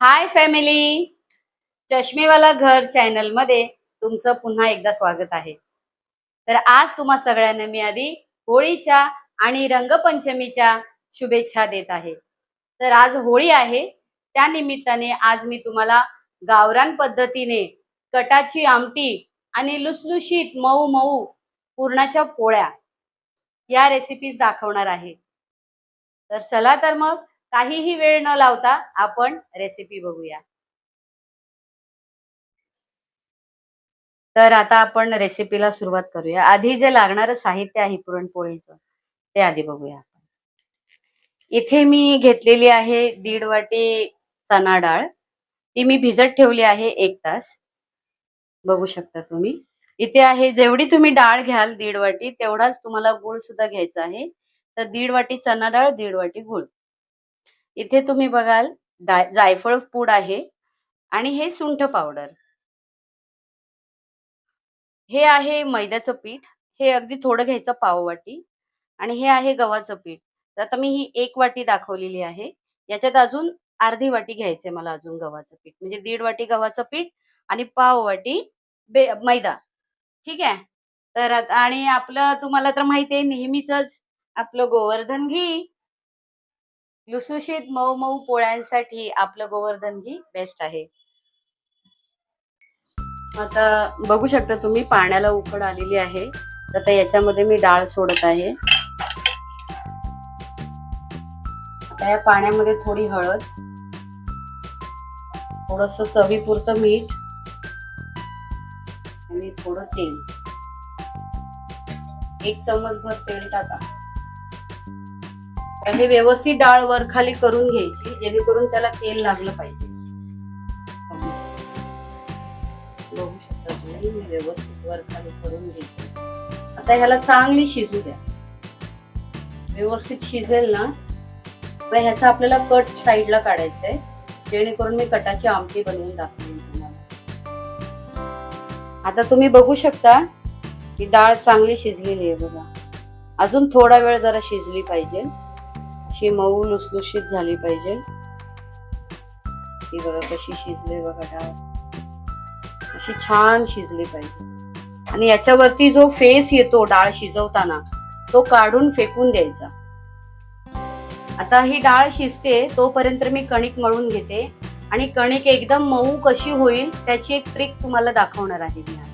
Hi family, चष्मेवाला घर channel मध्ये तुमचं पुन्हा एकदा स्वागत आहे. तर आज तुम्हा सगळ्यांना मी आधी होळीच्या आणि रंगपंचमीच्या शुभेच्छा देत आहे. तर आज होळी आहे, त्या निमित्ताने आज मी तुम्हाला गावरान पद्धतीने कटाची आमटी आणि लुसलुशीत मऊ मऊ पुरणाच्या पोळ्या या रेसिपीज दाखवणार आहे. तर चला तर मग काहीही वेळ न लावता आपण रेसिपी बघूया. तर आता आपण रेसिपीला सुरुवात करूया. आधी जे लागणारं साहित्य आहे पुरणपोळीचं ते आधी बघूया आपण. इथे मी घेतलेली आहे 1.5 वाटी चणा डाळ. ती मी भिजत ठेवली आहे 1 तास. बघू शकता तुम्ही. इथे आहे जेवढी तुम्ही डाळ घ्याल 1.5 वाटी तेवढाच तुम्हाला गूळ सुद्धा घ्यायचा आहे. तर 1.5 वाटी चणा डाळ, 1.5 वाटी गूळ. इथे तुम्ही बघाल जायफळ पूड आहे आणि हे सुंठ पावडर. हे आहे मैद्याचं पीठ. हे अगदी थोडं घ्यायचं पाव वाटी आणि हे आहे गव्हाचं पीठ. तर आता मी ही 1 वाटी दाखवलेली आहे. याच्यात अजून अर्धी वाटी घ्यायचंय मला अजून गव्हाचं पीठ. म्हणजे 1.5 वाटी गव्हाचं पीठ आणि पाव वाटी मैदा. ठीक आहे? तर आता आणि आपलं तुम्हाला तर माहिती आहे नेहमीचंच आपलं गोवर्धन घी. लुसलुशीत मऊ मऊ पोळ्यांसाठी आपलं गोवर्धन घी बेस्ट आहे. आता बघू शकता तुम्ही पाण्याला उकड आलेली आहे. आता याच्यामध्ये मी डाळ सोडत आहे. आता या पाण्यामध्ये थोडी हळद, थोडंसं चवीपुरतं मीठ आणि थोडं तेल. 1 चमचभर तेल टाका. हे व्यवस्थित डाळ वर खाली करून घ्यायची जेणेकरून त्याला तेल लागलं पाहिजे. बघू शकता तुम्ही मी व्यवस्थित वर खाली करून घेते. आता ह्याला चांगली शिजू द्या. व्यवस्थित शिजेल ना मग ह्याचा आपल्याला कट साईडला काढायचा आहे जेणेकरून मी कटाची आमटी बनवून दाखवेन तुम्हाला. आता तुम्ही बघू शकता की डाळ चांगली शिजलेली आहे बघा. अजून थोडा वेळ जरा शिजली पाहिजे. अशी मऊ लुसलुशीत झाली पाहिजे. ही बघा कशी शिजली बघा डाळ. अशी छान शिजली पाहिजे. आणि याच्यावरती जो फेस येतो डाळ शिजवताना तो काढून फेकून द्यायचा. आता ही डाळ शिजते तोपर्यंत मी कणिक मळून घेते आणि कणिक एकदम मऊ कशी होईल त्याची एक ट्रिक तुम्हाला दाखवणार आहे मी आज.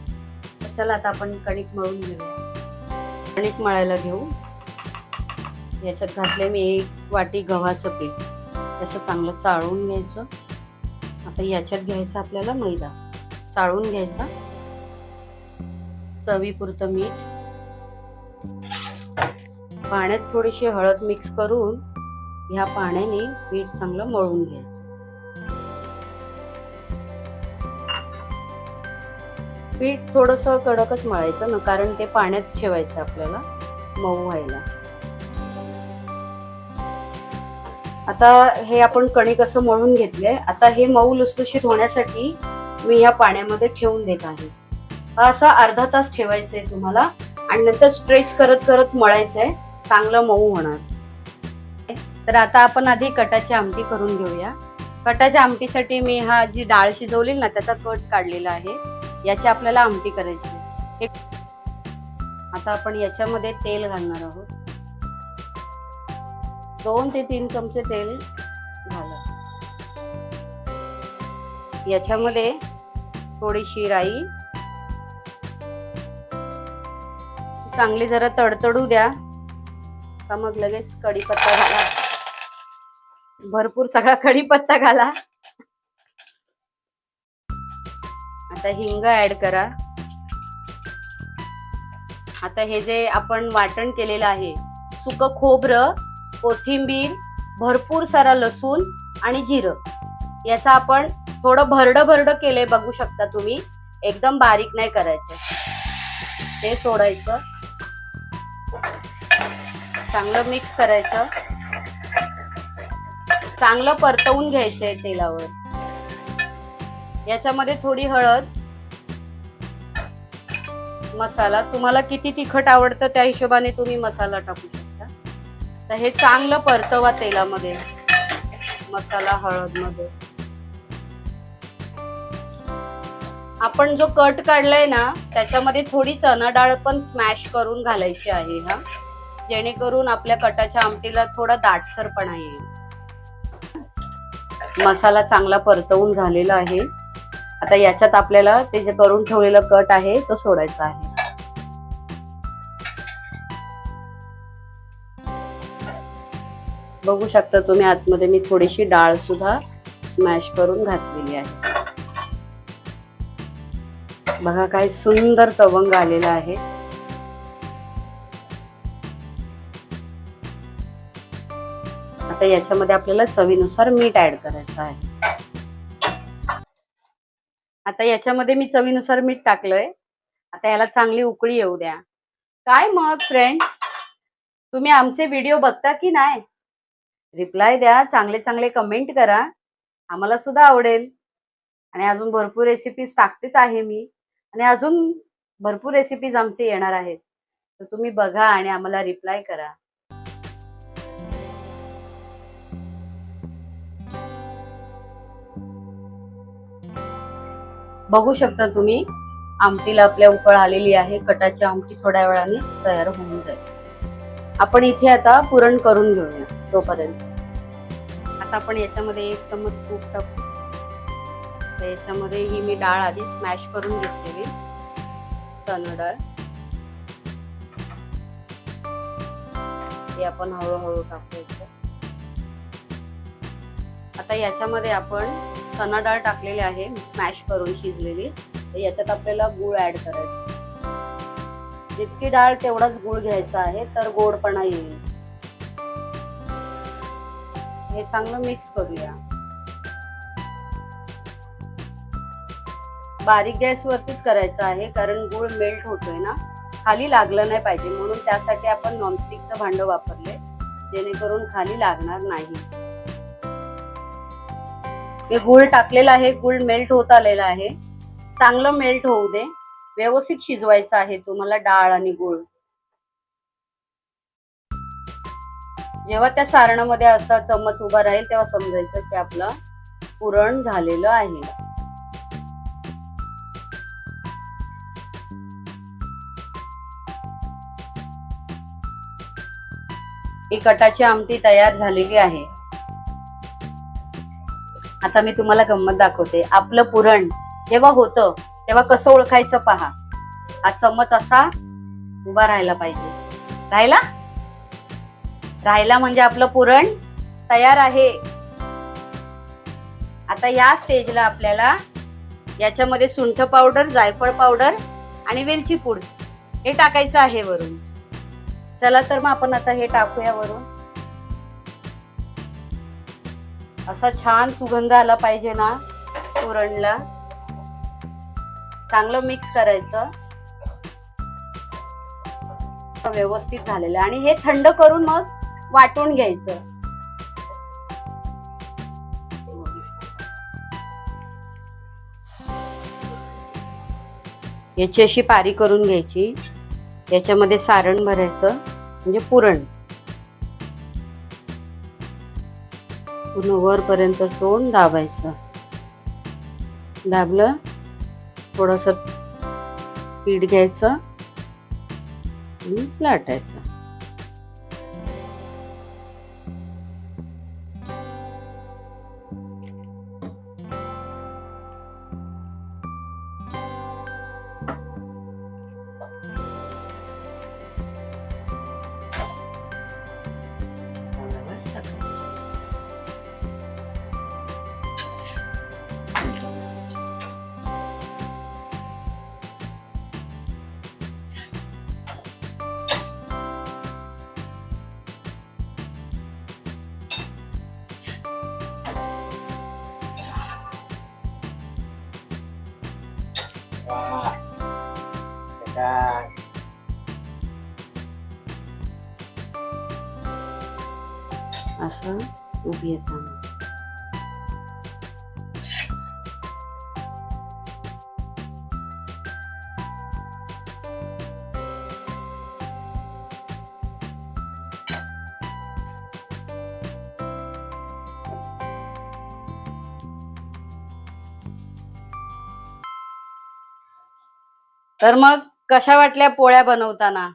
तर चला आता आपण कणिक मळून घेऊया. कणिक मळायला घेऊ. याच्यात घातले मी 1 वाटी गव्हाचं पीठ. त्याचं चांगलं चाळून घ्यायचं. आता याच्यात घ्यायचं आपल्याला मैदा. चाळून घ्यायचा. चवीपुरतं मीठ. पाण्यात थोडीशी हळद मिक्स करून ह्या पाण्याने पीठ चांगलं मळून घ्यायचं. पीठ थोडंसं कडकच मळायचं ना कारण ते पाण्यात ठेवायचं आपल्याला मऊ व्हायला. आता हे आपण कणिक असं मळून घेतलंय. आता हे मऊ लुसलुशीत होण्यासाठी मी या पाण्यामध्ये ठेवून देत आहे. असा अर्धा तास ठेवायचंय तुम्हाला आणि नंतर स्ट्रेच करत करत मळायचंय. चांगलं मऊ होणार. तर आता आपण आधी कटाची आमटी करून घेऊया. कटाच्या आमटीसाठी मी हा जी डाळ शिजवली ना त्याचा कट काढलेला आहे. याची आपल्याला आमटी करायची. आता आपण याच्यामध्ये तेल घालणार आहोत. 2 ते 3 चमचे तेल घाला. याच्यामध्ये थोडीशी राई. चांगली जरा तडतडू द्या का मग लगेच कढीपत्ता घाला. भरपूर सगळा कढीपत्ता घाला. आता हिंग ऍड करा. आता हे जे आपण वाटण केलेलं आहे सुकं खोबरं, कोथिंबीर, भरपूर सारा लसूण आणि जिरं याचा आपण थोडं भरडं केलंय बघू शकता तुम्ही. एकदम बारीक नाही करायचं. ते सोडायचं. चांगलं मिक्स करायचं. चांगलं परतवून घ्यायचंय तेलावर. याच्यामध्ये थोडी हळद, मसाला तुम्हाला किती तिखट आवडतं त्या हिशोबाने तुम्ही मसाला टाकू शकता. तर हे चांगलं परतवा तेलामध्ये मसाला हळद मध्ये. आपण जो कट काढलाय ना त्याच्यामध्ये थोडी चणा डाळ पण स्मॅश करून घालायची आहे हा, जेणेकरून आपल्या कटाच्या आमटीला थोडा दाटसरपणा येईल. मसाला चांगला परतवून झालेला आहे. आता याच्यात आपल्याला ते जे करून ठेवलेलं कट आहे तो सोडायचा आहे. बघू शकता तुम्ही आतमध्ये मी थोडीशी डाळ सुद्धा स्मॅश करून घातलेली आहे. बघा काय सुंदर तवंग आलेला आहे. आता याच्यामध्ये आपल्याला चवीनुसार मीठ ऍड करायचं आहे. आता याच्यामध्ये मी चवीनुसार मीठ टाकलंय. आता याला चांगली उकळी येऊ द्या. काय मग फ्रेंड्स, तुम्ही आमचे व्हिडिओ बघता की नाही? रिप्लाय द्या, चांगले चांगले कमेंट करा, आम्हाला सुद्धा आवडेल. आणि अजून भरपूर रेसिपीज टाकतेच आहे मी, आणि अजून भरपूर रेसिपीज आमचे येणार आहेत. तर तुम्ही बघा आणि आम्हाला रिप्लाय करा. बघू शकता तुम्ही आमटीला आपल्या उकळ आलेली आहे. कटाची आमटी थोड्या वेळाने तयार होऊन जाईल. आपण इथे आता पुरण करून घेऊया तोपर्यंत. आता आपण याच्यामध्ये 1 चमच तूप टाकू. तर याच्यामध्ये ही मी डाळ आधी स्मॅश करून घेतलेली चणा डाळ, ती आपण हळूहळू टाकायचं. आता याच्यामध्ये आपण चणा डाळ टाकलेली आहे स्मॅश करून शिजलेली. तर याच्यात आपल्याला गूळ ऍड करायचा. जितकी डाळ तेवढाच गूळ घ्यायचा आहे, तर गोडपणा येईल. हे चांगलं मिक्स करूया. बारीक गॅस वरतीच करायचं आहे, कारण गूळ मेल्ट होतोय ना, खाली लागलं नाही पाहिजे, म्हणून त्यासाठी आपण नॉनस्टिकचं भांड वापरले, जेणेकरून खाली लागणार नाही. मी गूळ टाकलेला आहे, गूळ मेल्ट होत आलेला आहे. चांगलं मेल्ट होऊ दे, व्यवस्थित शिजवायचं आहे तुम्हाला डाळ आणि गूळ. जेव्हा त्या सारणामध्ये असा चम्मच उभा राहील तेव्हा समजायचं की आपलं पुरण झालेलं आहे. ही कटाची आमटी तयार झालेली आहे. आता मी तुम्हाला गंमत दाखवते. आपलं पुरण जेव्हा होतं तेव्हा कसं ओळखायचं पहा. हा चम्मच असा उभा राहायला पाहिजे. राहिला म्हणजे आपलं पुरण तयार आहे. आता या स्टेजला आपल्याला याच्यामध्ये सुंठ पावडर, जायफळ पावडर आणि वेलची पूड हे टाकायचं आहे वरून. चला तर मग आपण आता हे टाकूया वरून. असा छान सुगंध आला पाहिजे ना पुरणला. चांगलं मिक्स करायचं. व्यवस्थित झालेलं आणि हे थंड करून मग वाटून घ्यायचं. याची अशी पारी करून घ्यायची. याच्यामध्ये सारण भरायचं, म्हणजे पुरण पूर्ण वरपर्यंत तोंड दाबायचं. दाबलं, थोडंसं पीठ घ्यायचं आणि लाटायचं. असं उभी येताना तर मग कशा वाटल्या पोळ्या बनवताना?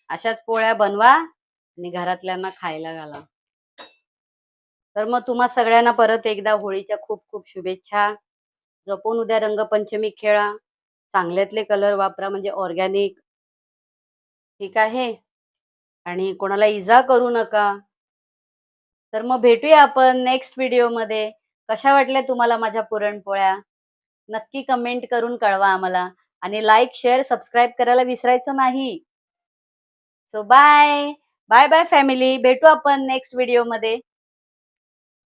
अशाच पोळ्या बनवा आणि घरातल्यांना खायला घाला. तर मग तुम्हा सगळ्यांना परत एकदा होळीच्या खूप खूप शुभेच्छा. जपून उद्या रंगपंचमी खेळा. चांगल्यातले कलर वापरा म्हणजे ऑर्गॅनिक. ठीक आहे? आणि कोणाला इजा करू नका. तर मग भेटूया आपण नेक्स्ट व्हिडिओमध्ये. कशा वाटल्या तुम्हाला माझ्या पुरणपोळ्या? नक्की कमेंट करून कळवा आम्हाला आणि लाईक, शेअर, सबस्क्राईब करायला विसरायचं नाही. So bye. Bye bye family. भेटू आपण नेक्स्ट व्हिडिओमध्ये.